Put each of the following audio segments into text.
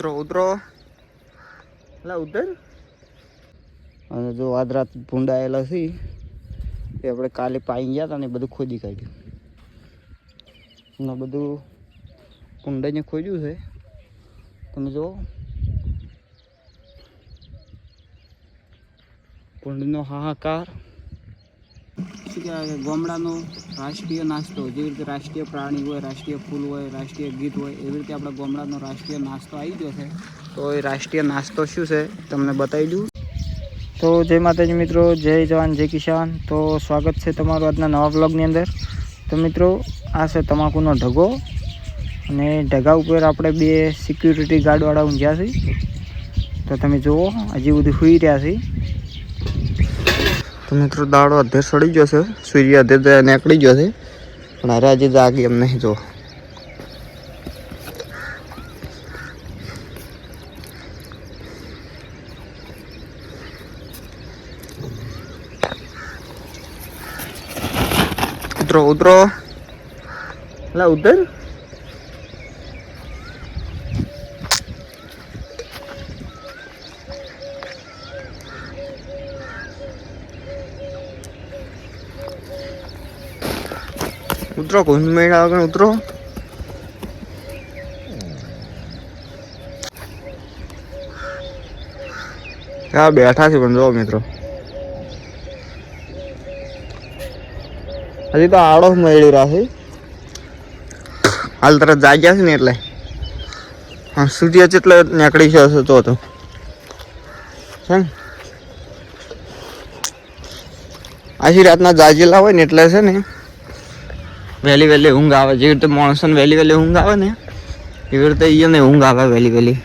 ઉતરો ઉતરો એટલે ઉતર. અને જો આજ રાત ભૂંડાયેલા છે એ આપણે કાલે પાઈ ગયા હતા ને બધું ખોદી કાઢ્યું ને બધું કુંડાઈને ખોદ્યું છે. તમે જો કુંડનો હાહાકાર. શું કહેવાય, ગામડાનો રાષ્ટ્રીય નાસ્તો, જેવી રીતે રાષ્ટ્રીય પ્રાણી હોય, રાષ્ટ્રીય ફૂલ હોય, રાષ્ટ્રીય ગીત હોય, એવી રીતે આપણા ગામડાનો રાષ્ટ્રીય નાસ્તો આવી ગયો છે. તો એ રાષ્ટ્રીય નાસ્તો શું છે તમને બતાવી દઉં. તો જય માતાજી મિત્રો, જય જવાન જય કિસાન. તો સ્વાગત છે તમારું આજના નવા બ્લોગની અંદર. તો મિત્રો, આ છે તમાકુનો ઢગો અને ઢગા ઉપર આપણે બે સિક્યુરિટી ગાર્ડવાળા ઊંઘ્યા છે. તો તમે જુઓ, હજી બધું સૂઈ રહ્યા છે. તો મિત્રો, દાડો અધેર સડી ગયો છે, સૂર્ય અધેર નીકળી ગયો છે, પણ અરે હજી જાગી એમ નહીં. જો ઉતરો ઉતરો એટલે ઉતર. ઉતરો કોઈ મેળ આગળ ઉતરો. ત્યાં બેઠા છે પણ જો મિત્રો, હજી તો આડો મેળવી રહ્યા છે. હાલ તરત જાગ્યા છે ને એટલે હા, સૂર્ય જેટલે નીકળી જશે તો છે ને. આછી રાતના જાગેલા હોય ને એટલે છે ને વહેલી વહેલી ઊંઘ આવે. જેવી રીતે માણસોને વહેલી વહેલી ઊંઘ આવે ને એવી રીતે એને ઊંઘ આવે વહેલી વહેલી.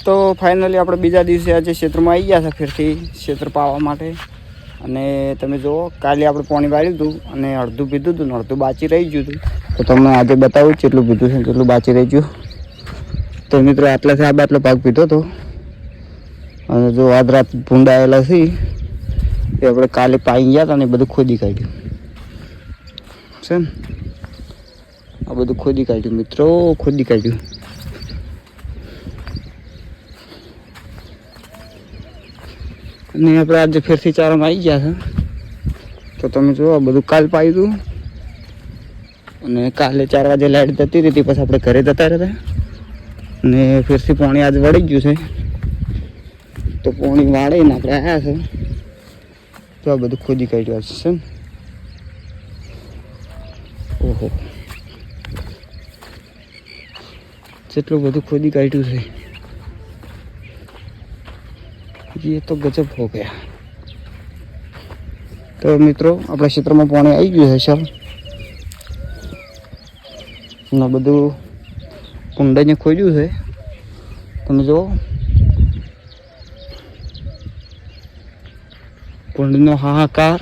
તો ફાઇનલી આપણે બીજા દિવસે આજે ક્ષેત્રમાં આવી ગયા છે ફરીથી ક્ષેત્ર પાવા માટે. અને તમે જુઓ, કાલે આપણે પાણી વાળ્યું હતું અને અડધું પીધું હતું ને અડધું બાકી રહી ગયું હતું. તો તમને આજે બતાવું કેટલું પીધું છે, કેટલું બાકી રહી ગયું. તો મિત્રો, આટલાથી આ બાટલો ભાગ પીધો હતો. અને જો આજ રાત ભૂંડાયેલા છે એ આપણે કાલે પાઈ ગયા હતા ને બધું ખોદી કાઢ્યું છે ને. આ બધું ખોદી કાઢ્યું મિત્રો, ખોદી કાઢ્યું. અને આપણે આજે ફેરથી ચારામાં આવી ગયા છે. તો તમે જુઓ, આ બધું કાલ પાયું હતું અને કાલે 4 વાગે લાઈટ જતી રહી હતી. પછી આપણે ઘરે જતા રહેતા અને ફેરથી પાણી આજે વળી ગયું છે. તો પાણી વાળીને આપણે આવ્યા છે. તો આ બધું ખોદી કાઢ્યું છે ને. ઓહો, જેટલું બધું ખોદી કાઢ્યું છે એ તો ગજબ હો ગયા. તો મિત્રો, આપણા ક્ષેત્રમાં પાણી આવી ગયું છે સર. ને બધું કુંડાઈને ખોદ્યું છે. તમે જુઓ, કુંડનો હાહાકાર.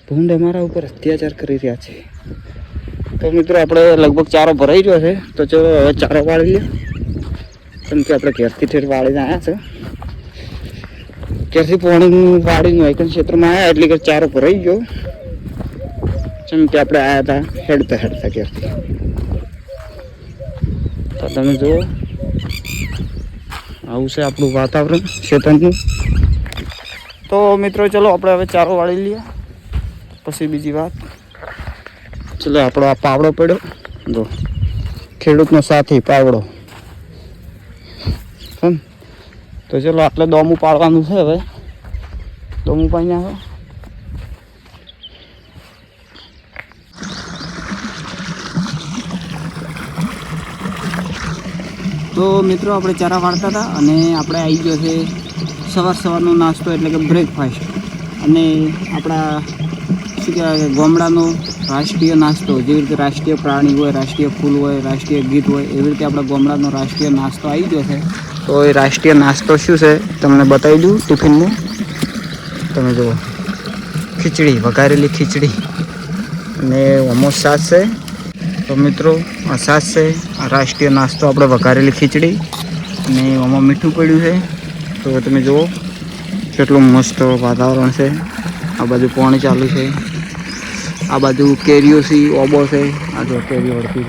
ભૂંડ અમારા ઉપર અત્યાચાર કરી રહ્યા છે. તો મિત્રો, આપણે લગભગ ચારો ભરાઈ ગયો છે. તો ચલો હવે ચારો વાળી લે. કેમ કે આપણે ઘેરથી ઠેર વાળીને આવ્યા છે. ઘેરથી પાણી વાળીને હોય ક્ષેત્રમાં આવ્યા એટલે કે ચારો ભરાઈ ગયો. જેમ કે આપણે આવ્યા હતા હેડતા હેડતા ઘેરથી. તો તમે જુઓ, આવું છે આપણું વાતાવરણ ક્ષેત્રનું. તો મિત્રો, ચલો આપણે હવે ચારો વાળી લઈએ, પછી બીજી વાત. ચલો, આપણો આ પાવડો પડ્યો, જો ખેડૂતનો સાથી પાવડો. તો ચલો, આટલે દોમું પાડવાનું છે. હવે દોમું પાઈ આવે. તો મિત્રો, આપણે ચારા વાળતા હતા અને આપણે આવી ગયો છે સવારનો નાસ્તો એટલે કે બ્રેકફાસ્ટ. અને આપણા શું કહેવાય, ગામડાનો રાષ્ટ્રીય નાસ્તો, જેવી રીતે રાષ્ટ્રીય પ્રાણી હોય, રાષ્ટ્રીય ફૂલ હોય, રાષ્ટ્રીય ગીત હોય, એવી રીતે આપણા ગામડાનો રાષ્ટ્રીય નાસ્તો આવી ગયો છે. તો એ રાષ્ટ્રીય નાસ્તો શું છે તમને બતાવી દઉં ટિફિનમાં. તમે જુઓ, ખીચડી, વઘારેલી ખીચડી અને ઓમો છાશ છે. તો મિત્રો, આ છાશ છે, આ રાષ્ટ્રીય નાસ્તો આપણે વઘારેલી ખીચડી અને આમાં મીઠું પડ્યું છે. તો તમે જુઓ કેટલું મસ્ત વાતાવરણ છે. આ બાજુ પાણી ચાલુ છે, આ બાજુ કેરીઓ છે, ઓબો છે. આ જો કેરીઓ અડતી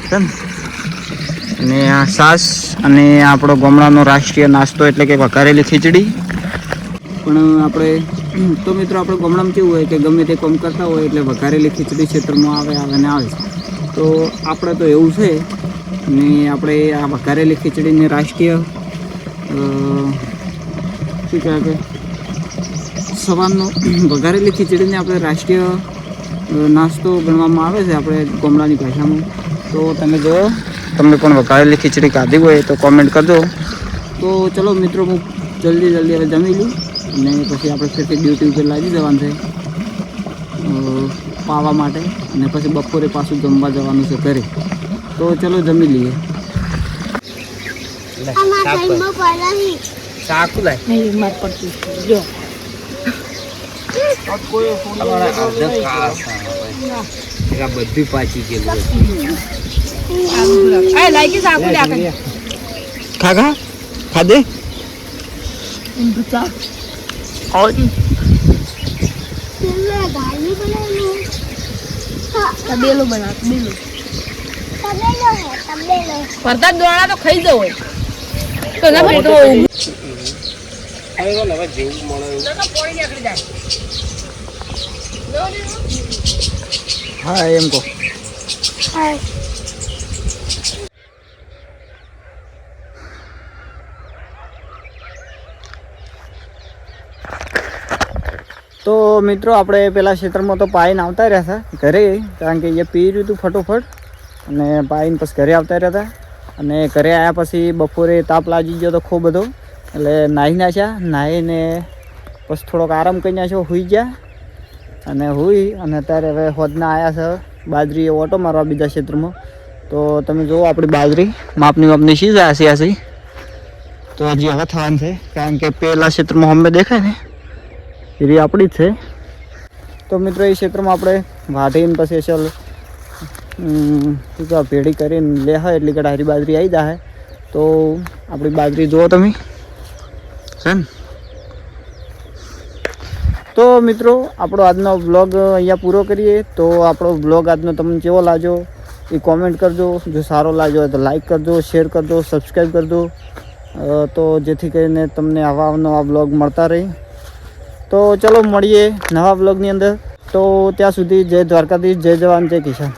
છે ને. અને આ છાશ અને આપણો ગામડાનો રાષ્ટ્રીય નાસ્તો એટલે કે વઘારેલી ખીચડી. પણ આપણે તો મિત્રો આપણે ગામડામાં કેવું હોય કે ગમે તે કામ કરતા હોય એટલે વઘારેલી ખીચડી ક્ષેત્રમાં આવે ને આવે. તો આપણે તો એવું છે ને આપણે આ વઘારેલી ખીચડીને રાષ્ટ્રીય શું કહેવાય કે સવારનો વઘારેલી ખીચડીને આપણે રાષ્ટ્રીય નાસ્તો ગણવામાં આવે છે આપણે ગામડાની ભાષામાં. તો તમે જો તમને પણ વઘારેલી ખીચડી ખાધી હોય તો કોમેન્ટ કરજો. તો ચલો મિત્રો હું જલ્દી હવે જમી લઉં અને પછી આપણે ફરીથી ડ્યુટી ઉપર લાગી જવાનું છે પાવા માટે અને પછી બપોરે પાછું જમવા જવાનું છે ઘરે. તો ચલો જમી લઈએ. બધી પાછી ગયેલું ખા ખાધે તબેલો બના તબેલો પરતા દોણા તો ખાઈ જવો તો ના ભાઈ તો હા એમ કહો. તો મિત્રો આપણે પેલા ક્ષેત્રમાં તો પાઈને આવતા રહ્યા હતા ઘરે, કારણ કે એ પી રહ્યું હતું ફટોફટ અને પાઈને પછી ઘરે આવતા રહ્યા હતા. અને ઘરે આવ્યા પછી બપોરે તાપ લાગી ગયો તો ખૂબ બધો, એટલે નાહી નાખ્યા. નાહીને પછી થોડોક આરામ કરી નાખ્યો, સૂઈ ગયા અને અત્યારે હવે હોદના આવ્યા છે બાજરી ઓટો મારવા બીજા ક્ષેત્રમાં. તો તમે જુઓ આપણી બાજરી માપની શી જાય છે તો હજી હવે થવાનું છે, કારણ કે પેલા ક્ષેત્રમાં અમે દેખાય ને એ આપણી જ છે. તો મિત્રો એ ક્ષેત્રમાં આપણે વાઢીને પછી ચાલ શું કહેવાય ભેડી કરીને લે હોય એટલી કડા હારી બાજરી આવી જાય. તો આપણી બાજરી જુઓ તમે છે ને. તો મિત્રો આપણો આજનો બ્લોગ અહીંયા પૂરો કરીએ. તો આપણો બ્લોગ આજનો તમને કેવો લાગ્યો એ કોમેન્ટ કરજો. જો સારો લાગ્યો હોય તો લાઈક કરજો, શેર કરજો, સબસ્ક્રાઈબ કરજો, તો જેથી કરીને તમને આવા નવા બ્લોગ મળતા રહે. તો ચલો મળીએ નવા બ્લોગની અંદર. તો ત્યાં સુધી જય દ્વારકાધીશ, જય જવાન, જય કિસાન.